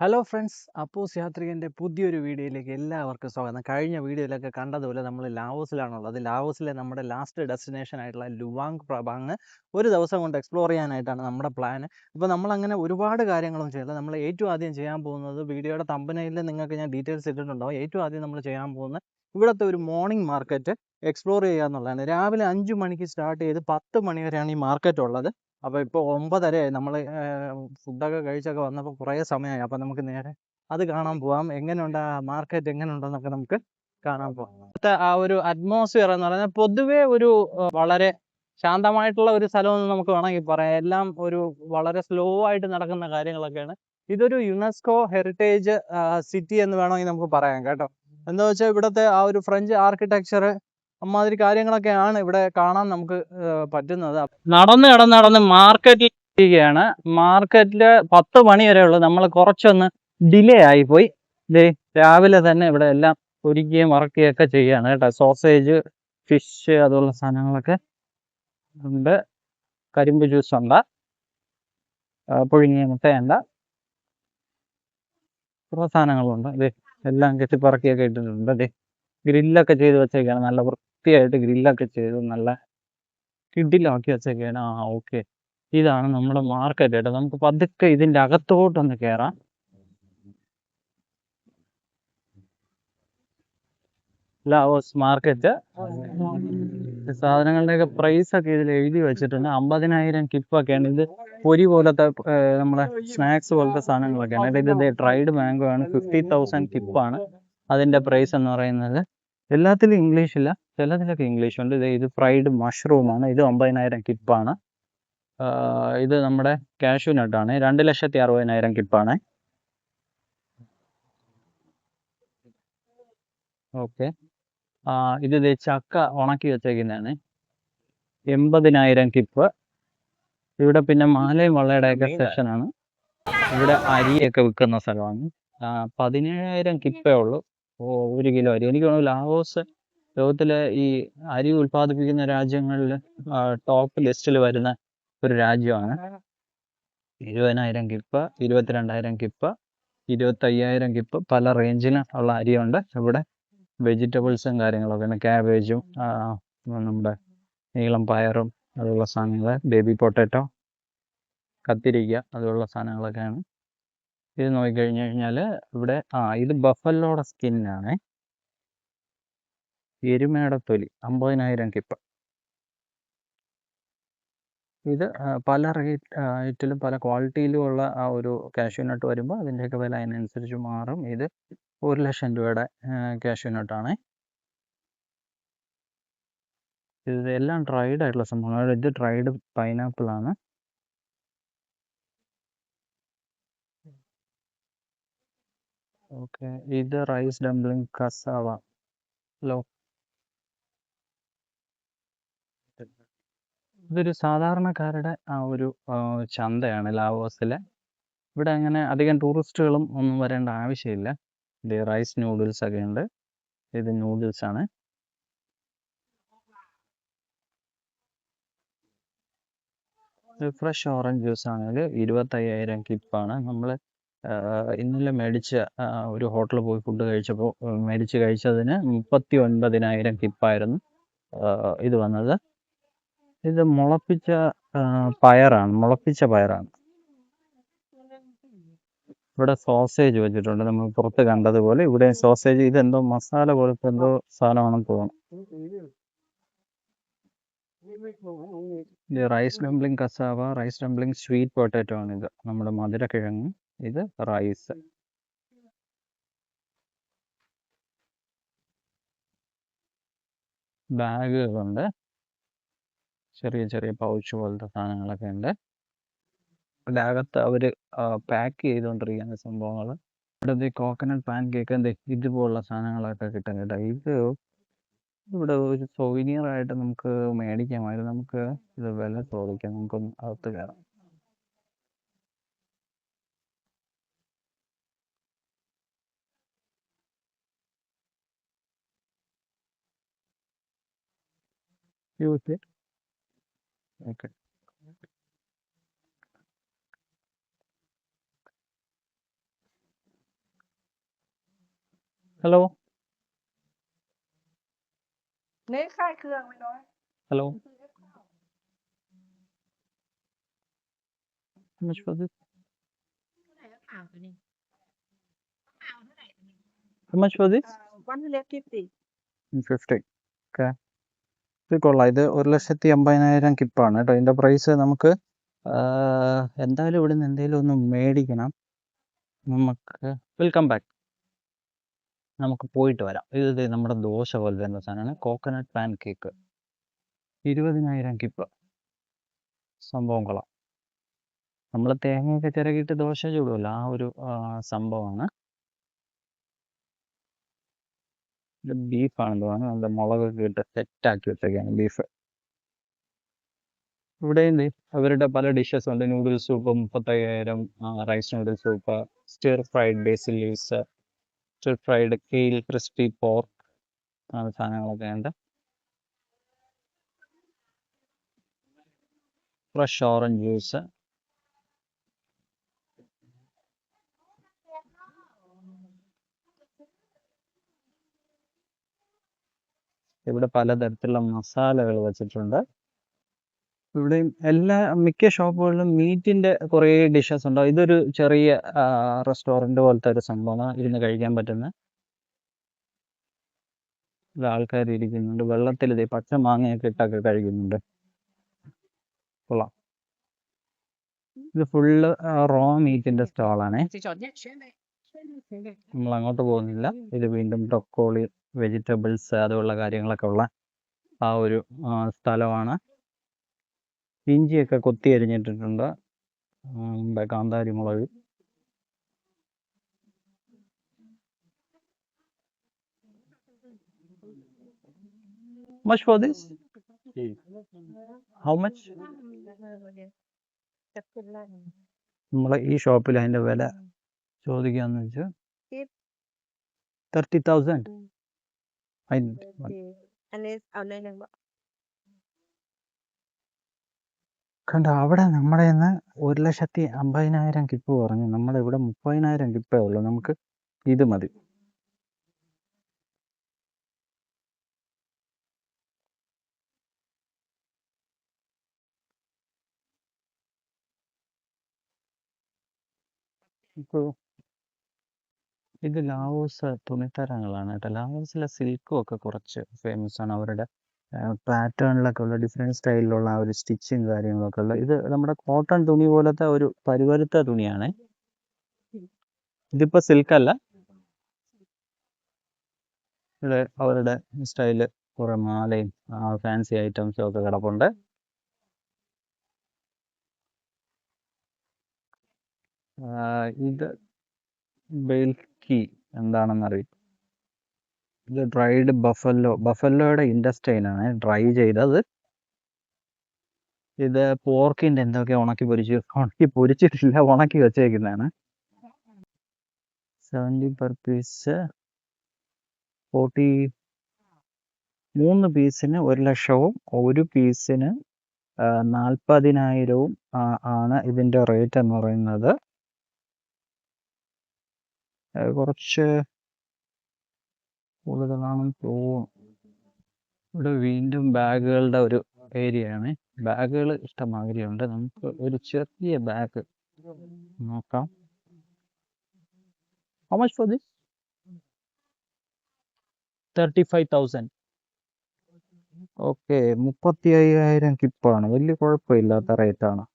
Hello friends, Appus യാത്രികൻ്റെ പുതിയൊരു വീഡിയോയിലേക്ക് എല്ലാവർക്കും സ്വാഗതം. കഴിഞ്ഞ വീഡിയോയിലൊക്കെ കണ്ടതുപോലെ നമ്മൾ ലാവോസിലാണുള്ളത്. ലാവോസിലെ നമ്മുടെ ലാസ്റ്റ് ഡെസ്റ്റിനേഷൻ ആയിട്ടുള്ള ലുവാങ് പ്രബാങ് ഒരു ദിവസം കൊണ്ട് എക്സ്പ്ലോർ ചെയ്യാനായിട്ടാണ് നമ്മുടെ പ്ലാൻ. ഇപ്പോൾ നമ്മളങ്ങനെ ഒരുപാട് കാര്യങ്ങളൊന്നും ചെയ്യില്ല. നമ്മൾ ഏറ്റവും ആദ്യം ചെയ്യാൻ പോകുന്നത്, വീഡിയോയുടെ തമ്പനയിൽ നിങ്ങൾക്ക് ഞാൻ ഡീറ്റെയിൽസ് ഇട്ടിട്ടുണ്ടാവും. ഏറ്റവും ആദ്യം നമ്മൾ ചെയ്യാൻ പോകുന്നത് ഇവിടുത്തെ ഒരു മോർണിംഗ് മാർക്കറ്റ് എക്സ്പ്ലോർ ചെയ്യുക എന്നുള്ളതാണ്. രാവിലെ 5 മണിക്ക് സ്റ്റാർട്ട് ചെയ്ത് 10 മണി വരെയാണ് ഈ മാർക്കറ്റ് ഉള്ളത്. അപ്പോൾ ഇപ്പോൾ 9:30 നമ്മൾ ഫുഡൊക്കെ കഴിച്ചൊക്കെ വന്നപ്പോൾ കുറേ സമയമായി. അപ്പോൾ നമുക്ക് നേരെ അത് കാണാൻ പോവാം. എങ്ങനെയുണ്ട് ആ മാർക്കറ്റ്, എങ്ങനെയുണ്ടെന്നൊക്കെ നമുക്ക് കാണാൻ പോവാം. ഇവിടുത്തെ ആ ഒരു അറ്റ്മോസ്ഫിയർ എന്ന് പറയുന്നത് പൊതുവേ ഒരു വളരെ ശാന്തമായിട്ടുള്ള ഒരു സ്ഥലമെന്ന് നമുക്ക് വേണമെങ്കിൽ പറയാം. എല്ലാം ഒരു വളരെ സ്ലോ ആയിട്ട് നടക്കുന്ന കാര്യങ്ങളൊക്കെയാണ്. ഇതൊരു യുനെസ്കോ ഹെറിറ്റേജ് സിറ്റി എന്ന് വേണമെങ്കിൽ നമുക്ക് പറയാം കേട്ടോ. എന്താ വെച്ചാൽ ഇവിടുത്തെ ആ ഒരു ഫ്രഞ്ച് ആർക്കിടെക്ചർ അമ്മാതിരി കാര്യങ്ങളൊക്കെയാണ് ഇവിടെ കാണാൻ നമുക്ക് പറ്റുന്നത്. നടന്ന് മാർക്കറ്റിൽ എത്തിയിരിക്കുകയാണ്. മാർക്കറ്റിൽ 10 മണി വരെ ഉള്ളു. നമ്മൾ കുറച്ചൊന്ന് ഡിലേ ആയിപ്പോയി. രാവിലെ തന്നെ ഇവിടെ എല്ലാം ഒരുക്കുകയും വറക്കുകയൊക്കെ ചെയ്യുകയാണ് കേട്ടോ. സോസേജ്, ഫിഷ്, അതുള്ള സാധനങ്ങളൊക്കെ ഉണ്ട്. കരിമ്പ് ജ്യൂസ് ഉണ്ട്, പുഴുങ്ങിയ മുട്ടയുണ്ട്, കുറേ സാധനങ്ങളുണ്ട്. എല്ലാം കെട്ടിപ്പറക്കിയൊക്കെ ഇട്ടിട്ടുണ്ട്. ഗ്രില്ലൊക്കെ ചെയ്ത് വെച്ചേക്കാണ്. നല്ല വൃത്തിയായിട്ട് ഗ്രില്ലൊക്കെ ചെയ്ത് നല്ല കിഡിലാക്കി വെച്ചേക്കാണ്. ഓക്കെ, ഇതാണ് നമ്മുടെ മാർക്കറ്റ് കേട്ടോ. നമുക്ക് പതുക്കെ ഇതിൻ്റെ അകത്തോട്ടൊന്ന് കയറാം. Laos market. സാധനങ്ങളുടെയൊക്കെ പ്രൈസ് ഒക്കെ ഇതിൽ എഴുതി വെച്ചിട്ടുണ്ട്. 50,000 കിപ്പൊക്കെയാണ്. ഇത് പൊരി പോലത്തെ നമ്മളെ സ്നാക്സ് പോലത്തെ സാധനങ്ങളൊക്കെയാണ്. ഇത് ഡ്രൈഡ് മാംഗോ ആണ്. 50,000 കിപ്പാണ് അതിൻ്റെ പ്രൈസ് എന്ന് പറയുന്നത്. എല്ലാത്തിലും ഇംഗ്ലീഷില്ല, ചിലതിലൊക്കെ ഇംഗ്ലീഷ് ഉണ്ട്. ഇത് ഫ്രൈഡ് മഷ്റൂമാണ്. ഇത് 50,000 കിപ്പാണ്. ഇത് നമ്മുടെ കാഷ്യൂ നട്ടാണ്. 2,60,000 കിപ്പാണ്. ഓക്കെ, ഇത് ചക്ക ഉണക്കി വെച്ചേക്കുന്നതാണ്. 80,000 കിപ്പ്. ഇവിടെ പിന്നെ മാലയും വള്ളയുടെയൊക്കെ സെക്ഷനാണ്. ഇവിടെ അരിയൊക്കെ വിൽക്കുന്ന സ്ഥലമാണ്. 17,000 കിപ്പേ ഉള്ളൂ 1 കിലോ അരി. എനിക്ക് തോന്നുന്നു ലാവോസ് ലോകത്തിലെ ഈ അരി ഉൽപ്പാദിപ്പിക്കുന്ന രാജ്യങ്ങളിൽ ടോപ്പ് ലിസ്റ്റിൽ വരുന്ന ഒരു രാജ്യമാണ്. 20,000 കിപ്പ്, 22,000 കിപ്പ്, 25,000 കിപ്പ്. പല റേഞ്ചിന് ഉള്ള അരിയുണ്ട് ഇവിടെ. വെജിറ്റബിൾസും കാര്യങ്ങളൊക്കെ ഉണ്ട്. ക്യാബേജും നമ്മുടെ നീളം പയറും അതുള്ള സാധനങ്ങൾ, ബേബി പൊട്ടാറ്റോ, കത്തിരിക്ക, അതുള്ള സാധനങ്ങളൊക്കെയാണ്. ഇത് നോക്കിക്കഴിഞ്ഞ് കഴിഞ്ഞാൽ ഇവിടെ ഇത് ബഫലോയുടെ സ്കിന്നാണ്. എരുമയുടെ തൊലി, 50,000 കിപ്പ്. ഇത് പല റേറ്റിലും പല ക്വാളിറ്റിയിലും ഉള്ള ആ ഒരു കാഷ്യൂ നട്ട് വരുമ്പോൾ അതിൻ്റെയൊക്കെ വില അതിനനുസരിച്ച് മാറും. ഇത് 1,00,000 രൂപയുടെ കാഷ്യൂ നട്ടാണ്. ഇതെല്ലാം ഡ്രൈഡ് ആയിട്ടുള്ള സംഭവങ്ങൾ. ഇത് ഡ്രൈഡ് പൈനാപ്പിൾ ആണ്. ഓക്കെ, ഇത് റൈസ് ഡംപ്ലിംഗ് കസാവ. ഇതൊരു സാധാരണക്കാരുടെ ആ ഒരു ചന്തയാണ് ലാവോസിലെ. ഇവിടെ അങ്ങനെ അധികം ടൂറിസ്റ്റുകളും ഒന്നും വരേണ്ട ആവശ്യമില്ല. ഇത് റൈസ് നൂഡിൽസ് ഒക്കെ ഉണ്ട്. ഇത് നൂഡിൽസ് ആണ്. ഫ്രഷ് ഓറഞ്ച് ജ്യൂസ് ആണെങ്കിൽ 25,000 കിപ്പാണ്. നമ്മൾ ഇന്നലെ മേടിച്ച ഒരു ഹോട്ടലിൽ പോയി ഫുഡ് കഴിച്ചപ്പോൾ മേടിച്ച് കഴിച്ചതിന് 39,000 കിപ്പായിരുന്നു ഇത് വന്നത്. ഇത് മുളപ്പിച്ച പയറാണ്. ഇവിടെ സോസേജ് വെച്ചിട്ടുണ്ട്. നമ്മൾ പുറത്ത് കണ്ടതുപോലെ ഇവിടെ സോസേജ്. ഇതെന്തോ മസാല പോലത്തെ എന്തോ സാധനമാണെന്ന് തോന്നുന്നു. ഇത് rice dumpling cassava, rice dumpling sweet potato ആണ്. ഇത് നമ്മുടെ മധുരക്കിഴങ്ങ്, ഇത് റൈസ്. ബാഗുകളുണ്ട്, ചെറിയ ചെറിയ പൗച്ച് പോലത്തെ സാധനങ്ങളൊക്കെ ഉണ്ട്. ഇവിടെ അകത്ത് അവർ പാക്ക് ചെയ്തുകൊണ്ടിരിക്കുന്ന സംഭവങ്ങൾ. ഇവിടെ കോക്കനട്ട് പാൻ കേക്ക്, ഇതുപോലുള്ള സാധനങ്ങളൊക്കെ കിട്ടും കേട്ടോ. ഇത് ഇവിടെ ഒരു സൊവീനിയറായിട്ട് നമുക്ക് മേടിക്കാമായിരുന്നു. നമുക്ക് ഇത് വില ചോദിക്കാം. നമുക്കൊന്ന് അകത്ത് കയറാം. Okay, Hello. เน้นค่ายเครื่องไปหน่อย Hello. How much for this? อ่าวตัวนี้ How much for this? 150 50. Okay. ഇത് കൊള്ളാം. ഇത് 1,50,000 കിപ്പാണ് കേട്ടോ. ഇതിൻ്റെ പ്രൈസ് നമുക്ക് എന്തായാലും ഇവിടെ നിന്ന് എന്തെങ്കിലും ഒന്ന് മേടിക്കണം. നമുക്ക് വെൽക്കം ബാക്ക്. നമുക്ക് പോയിട്ട് വരാം. ഇത് നമ്മുടെ ദോശ പോലെ വരുന്ന സാധനമാണ്. Coconut pan cake 20,000 keep. സംഭവം കൊള്ളാം. നമ്മൾ തേങ്ങയൊക്കെ ചിരകിയിട്ട് ദോശ ചൂടുമല്ലോ, ആ ഒരു സംഭവമാണ്. ഇത് ബീഫാണെന്ന് തോന്നുന്നു. നല്ല മുളകൊക്കെ ഇട്ട് സെറ്റാക്കി വെച്ചൊക്കെയാണ് ബീഫ്. ഇവിടെയും അവരുടെ പല ഡിഷസ് ഉണ്ട്. Noodles soup 35,000, rice noodle soup, stir fried basil leaves, stir fried kale crispy pork, അങ്ങനെ സാധനങ്ങളൊക്കെ ഉണ്ട്. Fresh orange juice. ഇവിടെ പലതരത്തിലുള്ള മസാലകൾ വെച്ചിട്ടുണ്ട്. ഇവിടെയും മിക്ക ഷോപ്പുകളിലും മീറ്റിൻ്റെ കുറേ ഡിഷസ് ഉണ്ടാവും. ഇതൊരു ചെറിയ റെസ്റ്റോറൻറ്റ് പോലത്തെ ഒരു സംഭവമാണ്. ഇരുന്ന് കഴിക്കാൻ പറ്റുന്ന. ഇവിടെ ആൾക്കാർ ഇരിക്കുന്നുണ്ട്. വെള്ളത്തിൽ ഇത് പച്ച മാങ്ങയൊക്കെ ഇട്ടൊക്കെ കഴിക്കുന്നുണ്ട്. കൊള്ളാം. ഇത് ഫുള്ള് റോ മീറ്റിൻ്റെ സ്റ്റാളാണ്. നമ്മൾ അങ്ങോട്ട് പോകുന്നില്ല. ഇത് വീണ്ടും ബ്രൊക്കോളി, വെജിറ്റബിൾസ്, അതുപോലുള്ള കാര്യങ്ങളൊക്കെ ഉള്ള ആ ഒരു സ്ഥലമാണ്. ഇഞ്ചിയൊക്കെ കൊത്തി അരിഞ്ഞിട്ടിട്ടുണ്ട്. കാന്താരി മുളക്. Much for this? How much? നമ്മളെ ഈ ഷോപ്പിൽ അതിൻ്റെ വില ചോദിക്കാന്ന് വെച്ചാൽ 30,000. കണ്ടോ, അവിടെ നമ്മുടെ നിന്ന് 1,50,000 കിപ്പ് പറഞ്ഞു. നമ്മുടെ ഇവിടെ 30,000 കിപ്പേ ഉള്ളൂ. നമുക്ക് ഇത് മതി. ഇപ്പോൾ ഇത് ലാവോസ് തുണിത്തരങ്ങളാണ് കേട്ടോ. ലാവോസിലെ സിൽക്കും ഒക്കെ കുറച്ച് ഫേമസ് ആണ്. അവരുടെ പാറ്റേണിലൊക്കെ ഉള്ള ഡിഫറെൻറ്റ് സ്റ്റൈലിലുള്ള ആ ഒരു സ്റ്റിച്ചും കാര്യങ്ങളൊക്കെ ഉള്ള. ഇത് നമ്മുടെ കോട്ടൺ തുണി പോലത്തെ ഒരു പരുപരുത്ത തുണിയാണ്. ഇതിപ്പോൾ സിൽക്കല്ല. ഇവിടെ അവരുടെ സ്റ്റൈല് കുറേ മാലയും ഫാൻസി ഐറ്റംസും ഒക്കെ കിടപ്പുണ്ട്. ഇത് ബെൽക്കി എന്താണെന്നറിയില്ല. ഇത് ഡ്രൈഡ് ബഫല്ലോയുടെ ഇൻഡസ്റ്റൈനാണ് ഡ്രൈ ചെയ്തത്. ഇത് പോർക്കിൻ്റെ എന്തൊക്കെ ഉണക്കി പൊരിച്ചിട്ടില്ല, ഉണക്കി വെച്ചേക്കുന്നതാണ്. 70 per പീസ് 3 പീസിന് 1,00,000, ഒരു പീസിന് 40,000 ആണ് ഇതിൻ്റെ റേറ്റ് എന്ന് പറയുന്നത്. കുറച്ച് കൂടുതലാണെന്ന് തോന്നുന്നു. ഇവിടെ വീണ്ടും ബാഗുകളുടെ ഒരു ഏരിയയാണ്. ബാഗുകൾ ഇഷ്ടമാതിരിയുണ്ട്. നമുക്ക് ഒരു ചെറിയ ബാഗ് നോക്കാം. How much for this? 35,000. Okay, 35,000 കിപ്പാണ്. വലിയ കുഴപ്പമില്ലാത്ത റേറ്റാണ്.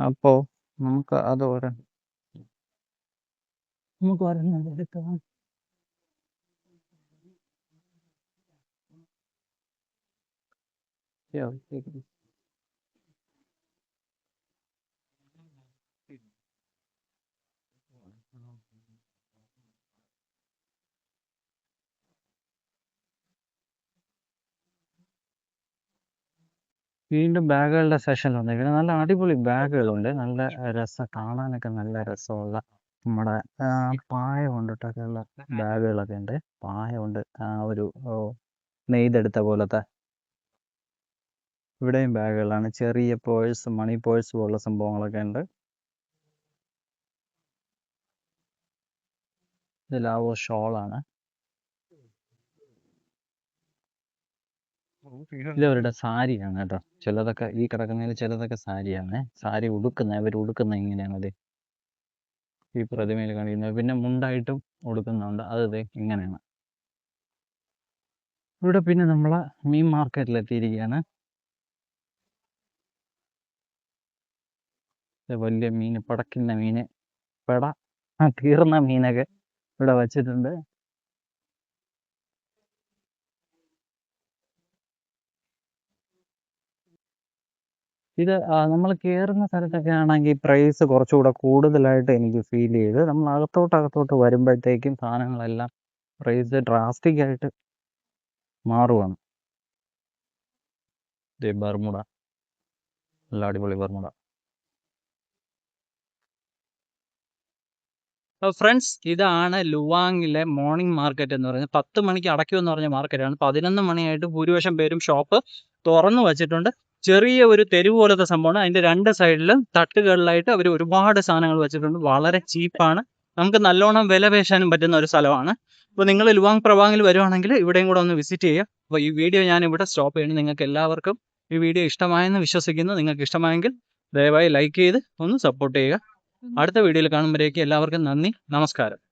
അപ്പോൾ നമുക്ക് അത് ഒരെണ്ണം എടുക്കാം. വീണ്ടും ബാഗുകളുടെ സെഷൻ വന്നിരിക്കുന്നത്. നല്ല അടിപൊളി ബാഗുകളുണ്ട്. നല്ല കാണാനൊക്കെ നല്ല രസമുള്ള നമ്മുടെ പായ കൊണ്ടിട്ടൊക്കെയുള്ള ബാഗുകളൊക്കെ ഉണ്ട്. പായ കൊണ്ട് ഒരു നെയ്തെടുത്ത പോലത്തെ. ഇവിടെയും ബാഗുകളാണ്. ചെറിയ പേഴ്സ്, മണി പേഴ്സ് പോലുള്ള സംഭവങ്ങളൊക്കെ ഉണ്ട്. ഇത് ലാവോ ഷോളാണ്. ഇതവരുടെ സാരിയാണ് കേട്ടോ. ചിലതൊക്കെ ഈ കിടക്കുന്നതിൽ ചിലതൊക്കെ സാരിയാണ്. സാരി അവർ ഉടുക്കുന്ന ഇങ്ങനെയാണ്. അതെ ഈ പ്രതിമയിൽ കാണിക്കുന്നത്. പിന്നെ മുണ്ടായിട്ടും ഉടുക്കുന്നുണ്ട്. അത് ദേ ഇങ്ങനെയാണ്. ഇവിടെ പിന്നെ നമ്മളെ മീൻ മാർക്കറ്റിൽ എത്തിയിരിക്കുകയാണ്. വലിയ മീൻ, പടക്കുന്ന മീന്, തീർന്ന മീനൊക്കെ ഇവിടെ വച്ചിട്ടുണ്ട്. ഇത് നമ്മൾ കയറുന്ന സ്ഥലത്തൊക്കെ ആണെങ്കിൽ പ്രൈസ് കുറച്ചുകൂടെ കൂടുതലായിട്ട് എനിക്ക് ഫീൽ ചെയ്ത്. നമ്മൾ അകത്തോട്ട് വരുമ്പോഴത്തേക്കും സാധനങ്ങളെല്ലാം പ്രൈസ് ഡ്രാസ്റ്റിക് ആയിട്ട് മാറുവാണ്. ബർമുഡ, നല്ല അടിപൊളി ബർമുഡ. ഫ്രണ്ട്സ്, ഇതാണ് ലുവാങ്ങിലെ മോർണിംഗ് മാർക്കറ്റ് എന്ന് പറയുന്നത്. 10 മണിക്ക് അടയ്ക്കുമെന്ന് പറഞ്ഞ മാർക്കറ്റാണ്. 11 മണിയായിട്ട് ഭൂരിപക്ഷം പേരും ഷോപ്പ് തുറന്നു വച്ചിട്ടുണ്ട്. ചെറിയ ഒരു തെരുവ് പോലത്തെ സംഭവമാണ്. അതിൻ്റെ 2 സൈഡിലും തട്ടുകളിലായിട്ട് അവർ ഒരുപാട് സാധനങ്ങൾ വെച്ചിട്ടുണ്ട്. വളരെ ചീപ്പാണ്. നമുക്ക് നല്ലോണം വില പേശാനും പറ്റുന്ന ഒരു സ്ഥലമാണ്. അപ്പോൾ നിങ്ങൾ ലുവാങ് പ്രഭാങ്ങിൽ വരുവാണെങ്കിൽ ഇവിടെയും കൂടെ ഒന്ന് വിസിറ്റ് ചെയ്യുക. അപ്പോൾ ഈ വീഡിയോ ഞാൻ ഇവിടെ സ്റ്റോപ്പ് ചെയ്യുന്നു. നിങ്ങൾക്ക് എല്ലാവർക്കും ഈ വീഡിയോ ഇഷ്ടമായെന്ന് വിശ്വസിക്കുന്നു. നിങ്ങൾക്ക് ഇഷ്ടമായെങ്കിൽ ദയവായി ലൈക്ക് ചെയ്ത് ഒന്ന് സപ്പോർട്ട് ചെയ്യുക. അടുത്ത വീഡിയോയിൽ കാണുമ്പോഴേക്കും എല്ലാവർക്കും നന്ദി, നമസ്കാരം.